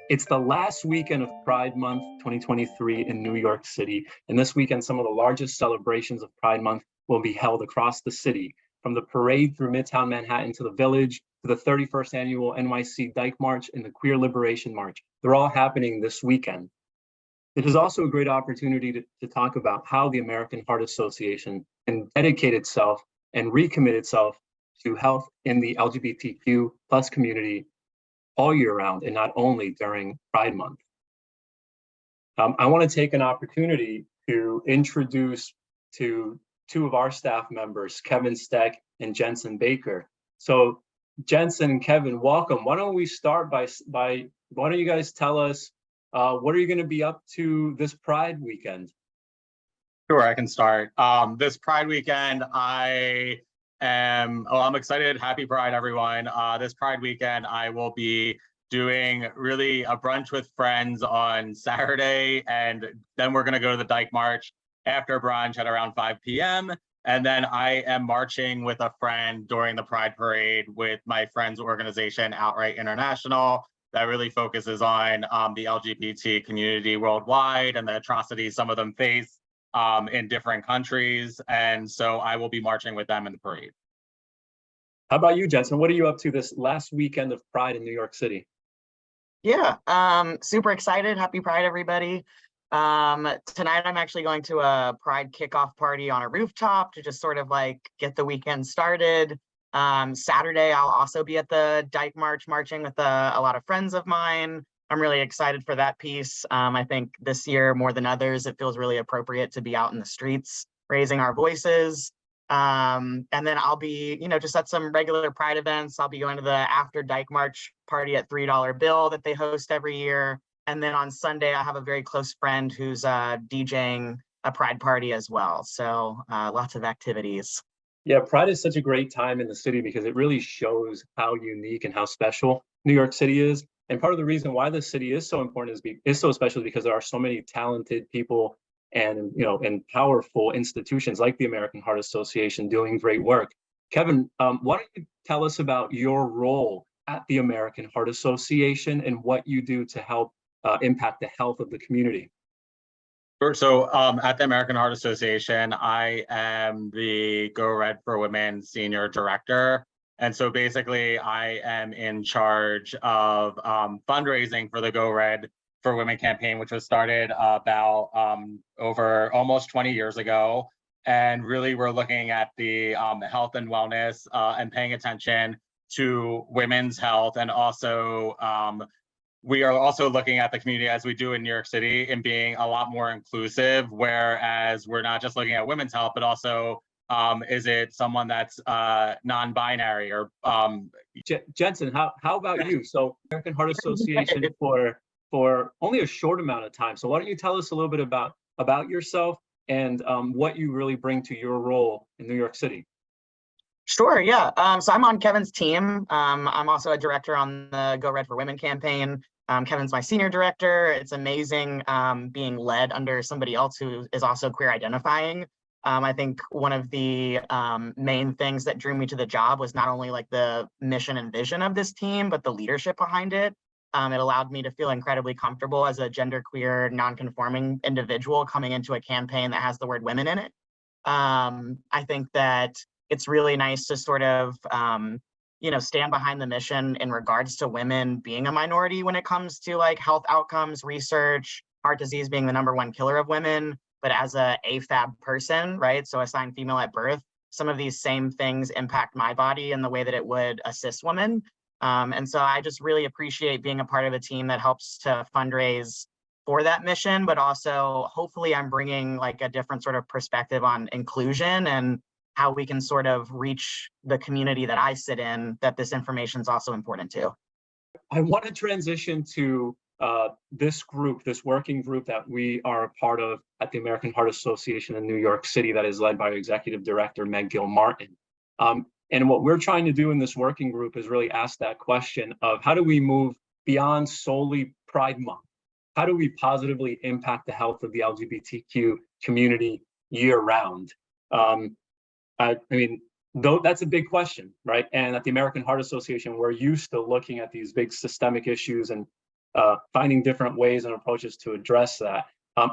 It's the last weekend of Pride Month 2023 in New York City. And this weekend, some of the largest celebrations of Pride Month will be held across the city, from the parade through Midtown Manhattan to the Village, to the 31st annual NYC Dyke March and the Queer Liberation March. They're all happening this weekend. It is also a great opportunity to talk about how the American Heart Association can dedicate itself and recommit itself to health in the LGBTQ plus community all year round and not only during Pride Month. I want to take an opportunity to introduce to two of our staff members, Kevin Steck and Jensen Baker. So Jensen and Kevin, welcome. Why don't we start by why don't you guys tell us what are you going to be up to this Pride weekend? Sure, I can start. This Pride weekend, I'm excited. Happy Pride, everyone. This Pride weekend, I will be doing really a brunch with friends on Saturday, and then we're going to go to the Dyke March after brunch at around 5 p.m. And then I am marching with a friend during the Pride Parade with my friend's organization, Outright International, that really focuses on the LGBT community worldwide and the atrocities some of them face in different countries. And so I will be marching with them in the parade. How about you, Jensen? What are you up to this last weekend of Pride in New York City? Yeah, super excited. Happy Pride, everybody. Tonight I'm actually going to a Pride kickoff party on a rooftop to just sort of like get the weekend started. Saturday, I'll also be at the Dyke March marching with a lot of friends of mine. I'm really excited for that piece. I think this year, more than others, it feels really appropriate to be out in the streets, raising our voices. And then I'll be, just at some regular Pride events. I'll be going to the after Dyke March party at $3 Bill that they host every year. And then on Sunday, I have a very close friend who's DJing a Pride party as well. So lots of activities. Yeah, Pride is such a great time in the city because it really shows how unique and how special New York City is. And part of the reason why the city is so important is so special because there are so many talented people and powerful institutions like the American Heart Association doing great work. Kevin, why don't you tell us about your role at the American Heart Association and what you do to help impact the health of the community? Sure. So at the American Heart Association, I am the Go Red for Women Senior Director. And so basically, I am in charge of fundraising for the Go Red for Women campaign, which was started about over almost 20 years ago. And really, we're looking at the health and wellness and paying attention to women's health. And also, we are also looking at the community as we do in New York City and being a lot more inclusive, whereas we're not just looking at women's health, but also is it someone that's non-binary or Jensen, how about you? So American Heart Association for only a short amount of time. So why don't you tell us a little bit about yourself and what you really bring to your role in New York City? Sure, yeah. So I'm on Kevin's team. I'm also a director on the Go Red for Women campaign. Kevin's my senior director. It's amazing being led under somebody else who is also queer identifying. I think one of the main things that drew me to the job was not only like the mission and vision of this team, but the leadership behind it. It allowed me to feel incredibly comfortable as a genderqueer, non-conforming individual coming into a campaign that has the word women in it. I think that it's really nice to sort of, stand behind the mission in regards to women being a minority when it comes to like health outcomes, research, heart disease being the #1 killer of women. But as a AFAB person, right, so assigned female at birth, some of these same things impact my body in the way that it would a cis woman. And so I just really appreciate being a part of a team that helps to fundraise for that mission, but also hopefully I'm bringing like a different sort of perspective on inclusion and how we can sort of reach the community that I sit in, that this information is also important to. I want to transition to this working group that we are a part of at the American Heart Association in New York City that is led by Executive Director Meg Gill-Martin. And what we're trying to do in this working group is really ask that question of how do we move beyond solely Pride Month? How do we positively impact the health of the LGBTQ community year round? Though that's a big question, right? And at the American Heart Association, we're used to looking at these big systemic issues and finding different ways and approaches to address that.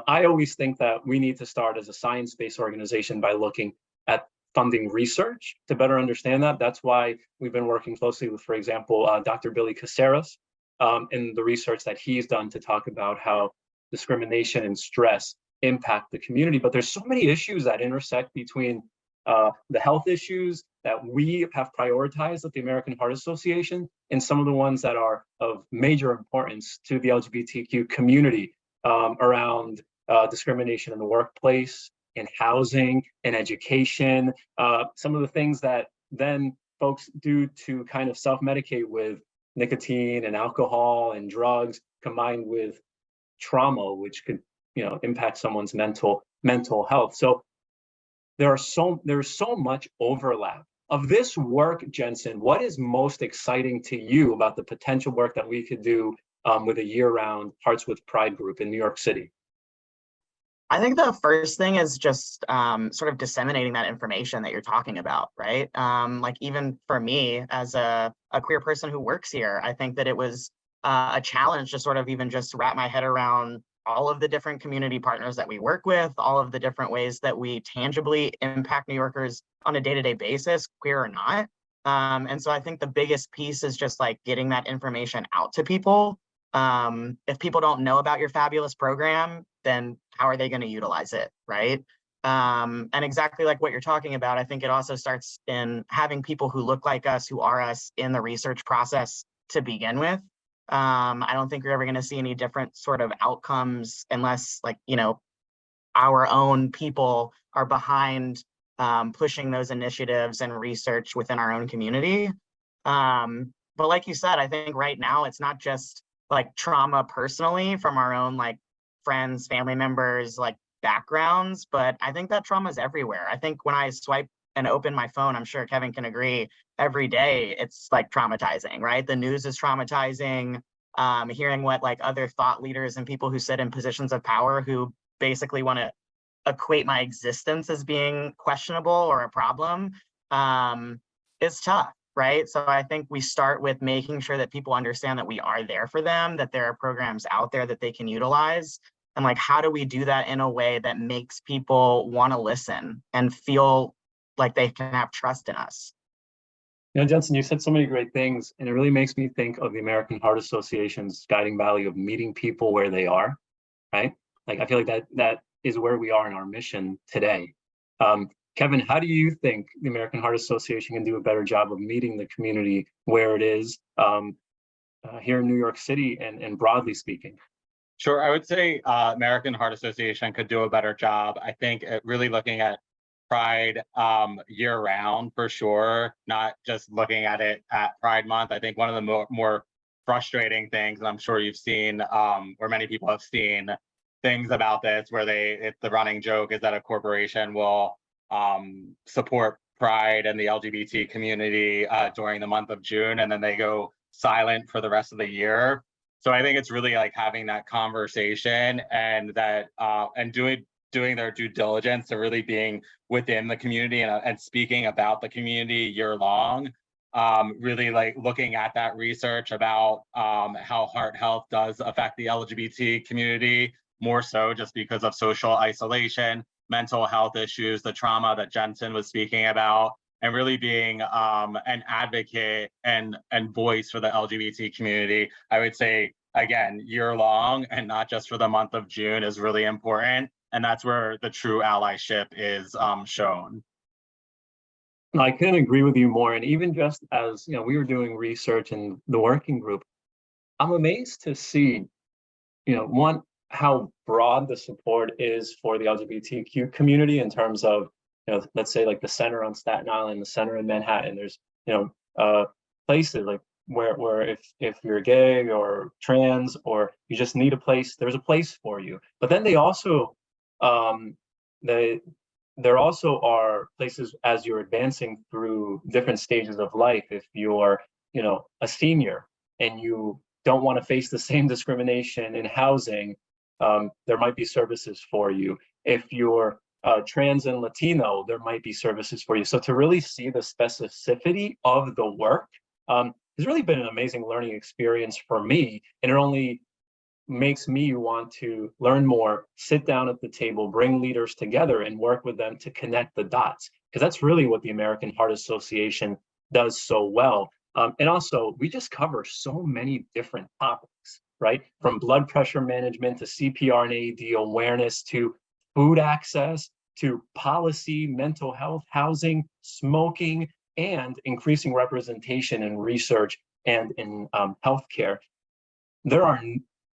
I always think that we need to start as a science-based organization by looking at funding research to better understand that. That's why we've been working closely with, for example, Dr. Billy Caceres in the research that he's done to talk about how discrimination and stress impact the community. But there's so many issues that intersect between the health issues that we have prioritized at the American Heart Association and some of the ones that are of major importance to the LGBTQ community around discrimination in the workplace, in housing, in education, some of the things that then folks do to kind of self-medicate with nicotine and alcohol and drugs combined with trauma, which could, impact someone's mental health. So there's so much overlap of this work. Jensen, what is most exciting to you about the potential work that we could do with a year-round Hearts with Pride group in New York City? I think the first thing is just sort of disseminating that information that you're talking about, right? Like even for me as a queer person who works here, I think that it was a challenge to sort of even just wrap my head around all of the different community partners that we work with, all of the different ways that we tangibly impact New Yorkers on a day-to-day basis, queer or not. And so I think the biggest piece is just like getting that information out to people. If people don't know about your fabulous program, then how are they going to utilize it, right? And exactly like what you're talking about, I think it also starts in having people who look like us, who are us in the research process to begin with. I don't think you're ever going to see any different sort of outcomes unless, like, our own people are behind pushing those initiatives and research within our own community. But like you said, I think right now it's not just like trauma personally from our own like friends, family members, like backgrounds, but I think that trauma is everywhere. I think when I swipe and open my phone, I'm sure Kevin can agree, every day it's like traumatizing, right? The news is traumatizing. Hearing what like other thought leaders and people who sit in positions of power who basically want to equate my existence as being questionable or a problem is tough, right? So I think we start with making sure that people understand that we are there for them, that there are programs out there that they can utilize. And like, how do we do that in a way that makes people want to listen and feel like they can have trust in us? Jensen, you said so many great things, and it really makes me think of the American Heart Association's guiding value of meeting people where they are, right? Like, I feel like that is where we are in our mission today. Kevin, how do you think the American Heart Association can do a better job of meeting the community where it is here in New York City and broadly speaking? Sure, I would say American Heart Association could do a better job. I think really looking at Pride year round for sure, not just looking at it at Pride Month. I think one of the more frustrating things, and I'm sure you've seen, or many people have seen things about this, where the running joke is that a corporation will support Pride and the LGBT community during the month of June, and then they go silent for the rest of the year. So I think it's really like having that conversation and that and doing their due diligence to really being within the community and speaking about the community year long. Really like looking at that research about how heart health does affect the LGBT community, more so just because of social isolation, mental health issues, the trauma that Jensen was speaking about, and really being an advocate and voice for the LGBT community. I would say, again, year long and not just for the month of June is really important. And that's where the true allyship is shown. I couldn't agree with you more. And even just as we were doing research in the working group, I'm amazed to see, one, how broad the support is for the LGBTQ community in terms of, let's say like the center on Staten Island, the center in Manhattan. There's, places like where if you're gay or trans or you just need a place, there's a place for you. But then they also there also are places as you're advancing through different stages of life. If you're, a senior and you don't want to face the same discrimination in housing, there might be services for you. If you're trans and Latino, there might be services for you. So to really see the specificity of the work has really been an amazing learning experience for me. And it only makes me want to learn more, sit down at the table, bring leaders together and work with them to connect the dots. Because that's really what the American Heart Association does so well. And also, we just cover so many different topics, right? From blood pressure management to CPR and AED awareness to food access to policy, mental health, housing, smoking, and increasing representation in research and in healthcare. There are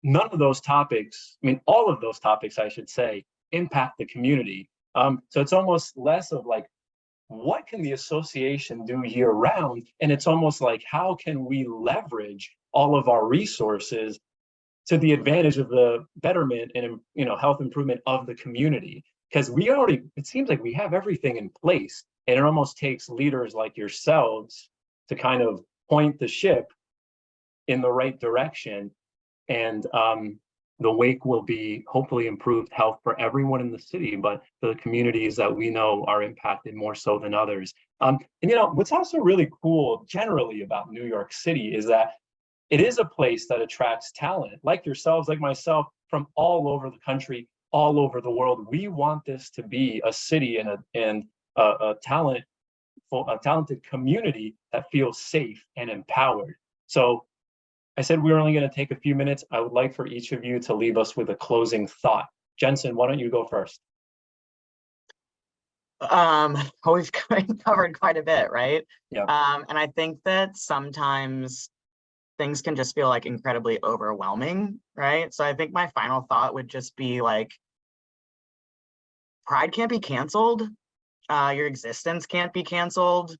none of those topics, I mean, all of those topics, I should say, impact the community. So it's almost less of like, what can the association do year round? And it's almost like, how can we leverage all of our resources to the advantage of the betterment and health improvement of the community? Because we already, it seems like we have everything in place, and it almost takes leaders like yourselves to kind of point the ship in the right direction. And the wake will be hopefully improved health for everyone in the city, but the communities that we know are impacted more so than others. And what's also really cool generally about New York City is that it is a place that attracts talent like yourselves, like myself, from all over the country, all over the world. We want this to be a city and a talented community that feels safe and empowered. So I said we were only going to take a few minutes. I would like for each of you to leave us with a closing thought. Jensen, why don't you go first? We've covered quite a bit, right? Yeah. And I think that sometimes things can just feel like incredibly overwhelming, right? So I think my final thought would just be like, Pride can't be canceled. Your existence can't be canceled.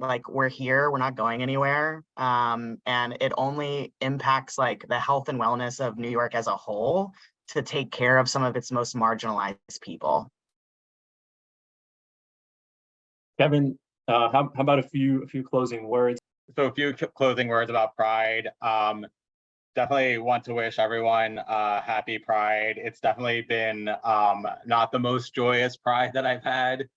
Like, we're here, we're not going anywhere. And it only impacts like the health and wellness of New York as a whole to take care of some of its most marginalized people. Kevin, how about a few closing words? So a few closing words about Pride. Definitely want to wish everyone happy Pride. It's definitely been not the most joyous Pride that I've had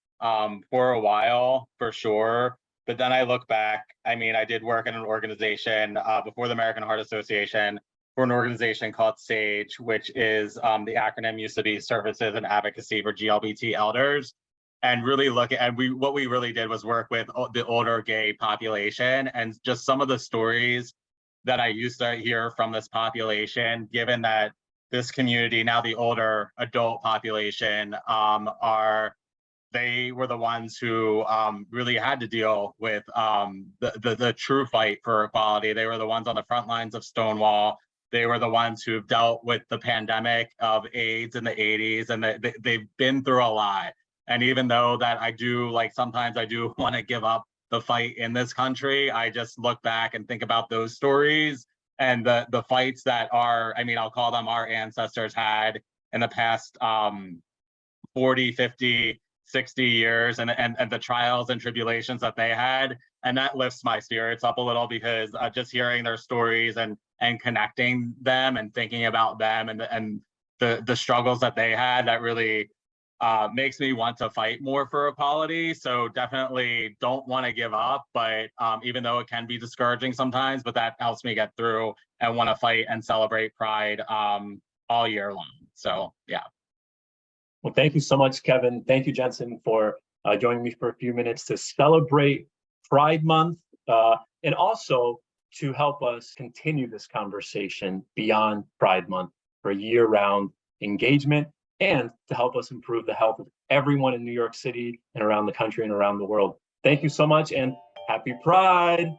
for a while, for sure. But then I look back, I mean, I did work in an organization before the American Heart Association for an organization called SAGE, which is the acronym used to be Services and Advocacy for GLBT Elders. And really look at, and what we really did was work with the older gay population, and just some of the stories that I used to hear from this population, given that this community, now the older adult population, they were the ones who really had to deal with the true fight for equality. They were the ones on the front lines of Stonewall. They were the ones who've dealt with the pandemic of AIDS in the 80s, and they've been through a lot. And even though that sometimes I do want to give up the fight in this country, I just look back and think about those stories and the fights that I'll call them our ancestors had in the past 40, 50, 60 years, and the trials and tribulations that they had. And that lifts my spirits up a little, because just hearing their stories and connecting them and thinking about them and the struggles that they had, that really makes me want to fight more for equality. So definitely don't want to give up, but even though it can be discouraging sometimes, but that helps me get through and want to fight and celebrate Pride all year long. So yeah. Well, thank you so much, Kevin. Thank you, Jensen, for joining me for a few minutes to celebrate Pride Month and also to help us continue this conversation beyond Pride Month for year-round engagement, and to help us improve the health of everyone in New York City and around the country and around the world. Thank you so much, and happy Pride.